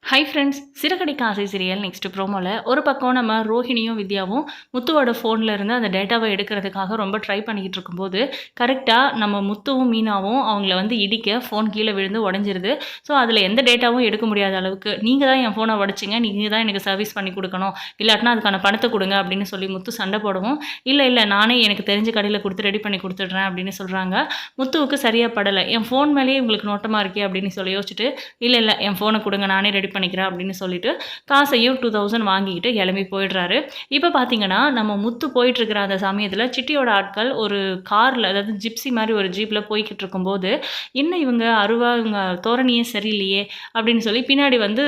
Hi friends, Siragadikka ஆசை serial next ப்ரோமோல ஒரு பக்கம் நம்ம ரோஹிணியும் வித்யாவும் முத்துவோட ஃபோன்ல இருந்து அந்த டேட்டாவை எடுக்கிறதுக்காக ரொம்ப ட்ரை பண்ணிக்கிட்டு இருக்கும்போது கரெக்டாக நம்ம முத்துவும் மீனாவும் அவங்கள வந்து இடிக்க ஃபோன் கீழே விழுந்து உடஞ்சிருது. ஸோ அதில் எந்த டேட்டாவும் எடுக்க முடியாத அளவுக்கு நீங்கள் தான் என் ஃபோனை உடச்சிங்க, நீங்கள் தான் எனக்கு சர்வீஸ் பண்ணி கொடுக்கணும், இல்லாட்டினா அதுக்கான பணத்தை கொடுங்க அப்படின்னு சொல்லி முத்து சண்டை போடவும், இல்லை நானே எனக்கு தெரிஞ்ச கடையில் கொடுத்து ரெடி பண்ணி கொடுத்துட்றேன் அப்படின்னு சொல்கிறாங்க. முத்துவுக்கு சரியாக படலை. என் ஃபோன் மேலேயே உங்களுக்கு நோட்டமாக இருக்கே அப்படின்னு சொல்லி யோசிச்சுட்டு, இல்லை என் ஃபோனை கொடுங்க, நானே ரெடி பண்ணிக்கிறேன் அப்படின்னு சொல்லிட்டு காசையும் 2000 வாங்கிக்கிட்டு கிளம்பி போயிடுறாரு. இப்போ பார்த்தீங்கன்னா நம்ம முத்து போயிட்டு இருக்கிற அந்த சமயத்தில் சிட்டியோட ஆட்கள் ஒரு காரில், அதாவது ஜிப்சி மாதிரி ஒரு ஜீப்பில் போய்கிட்டு இருக்கும்போது, என்ன இவங்க இவங்க தோரணியே சரியில்லையே அப்படின்னு சொல்லி பின்னாடி வந்து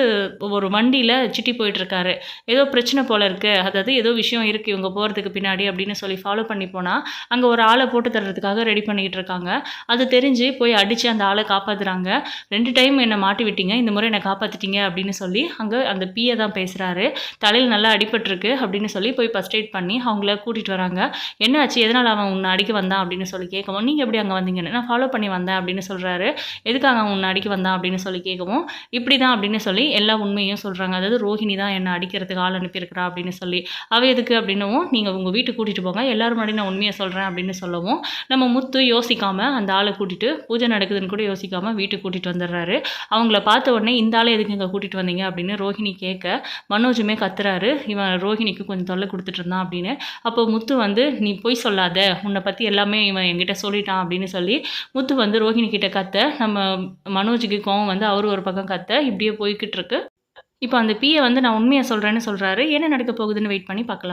ஒரு வண்டியில் சிட்டி போயிட்டுருக்காரு. ஏதோ பிரச்சனை போல இருக்குது, அதாவது ஏதோ விஷயம் இருக்குது இவங்க போகிறதுக்கு பின்னாடி அப்படின்னு சொல்லி ஃபாலோ பண்ணி போனால் அங்கே ஒரு ஆளை போட்டு தர்றதுக்காக ரெடி பண்ணிக்கிட்டு இருக்காங்க. அது தெரிஞ்சு போய் அடித்து அந்த ஆளை காப்பாற்றுறாங்க. 2 டைம் என்னை மாட்டி விட்டீங்க, இந்த முறை என்னை காப்பாற்றிட்டீங்க அப்படின்னு சொல்லி அங்கே அந்த பிஏ தான் பேசுகிறாரு. தலையில் நல்லா அடிபட்டிருக்கு அப்படின்னு சொல்லி போய் ஃபர்ஸ்ட் எய்ட் பண்ணி அவங்கள கூட்டிகிட்டு வராங்க. என்ன ஆச்சு, எதனால் அவன் உன்னை அடிக்க வந்தான் அப்படின்னு சொல்லி கேட்கவும், நீங்கள் எப்படி அங்கே வந்தீங்கன்னு, நான் ஃபாலோ பண்ணி வந்தேன் அப்படின்னு சொல்கிறாரு. எதுக்காக அவன் உன்னை அடிக்க வந்தான் அப்படின்னு சொல்லி கேட்கவும், இப்படி தான் அப்படின்னு சொல்லி எல்லா உண்மையும் சொல்கிறாங்க. அதாவது ரோஹிணி தான் என்னை அடிக்கிறதுக்கு ஆள் அனுப்பியிருக்கிறா அப்படின்னு சொல்லி. அவள் எதுக்கு அப்படின்னவும், நீங்கள் உங்கள் வீட்டுக்கு கூட்டிகிட்டு போங்க, எல்லாரும் முன்னாடி நான் உண்மையை சொல்கிறேன் அப்படின்னு சொல்லவும், நம்ம முத்து யோசிக்காமல் அந்த ஆளை கூட்டிகிட்டு, பூஜை நடக்குதுன்னு கூட யோசிக்காமல் வீட்டுக்கு கூட்டிகிட்டு வந்துடுறாரு. அவங்கள பார்த்த உடனே இந்த ஆளை எதுக்கு இங்கே கூட்டிகிட்டு வந்தீங்க அப்படின்னு ரோஹிணி கேட்க, மனோஜுமே கத்துறாரு, இவன் ரோஹிணிக்கு கொஞ்சம் தொல்லை கொடுத்துட்டு இருந்தான் அப்படின்னு. அப்போ முத்து வந்து, நீ பொய் சொல்லாத, உன்னை பற்றி எல்லாமே இவன் என்கிட்ட சொல்லிட்டான் அப்படின்னு சொல்லி முத்து வந்து ரோஹிணி கிட்ட கத்த, நம்ம மனோஜுக்கு கோவம் வந்து அவரு ஒரு பக்கம் கத்த, இப்படியே போய்கிட்டு இருக்கு. இப்போ அந்த பிஏ வந்து நான் உண்மையை சொல்கிறேன்னு சொல்கிறாரு. என்ன நடக்க போகுதுன்னு வெயிட் பண்ணி பார்க்கலாம்.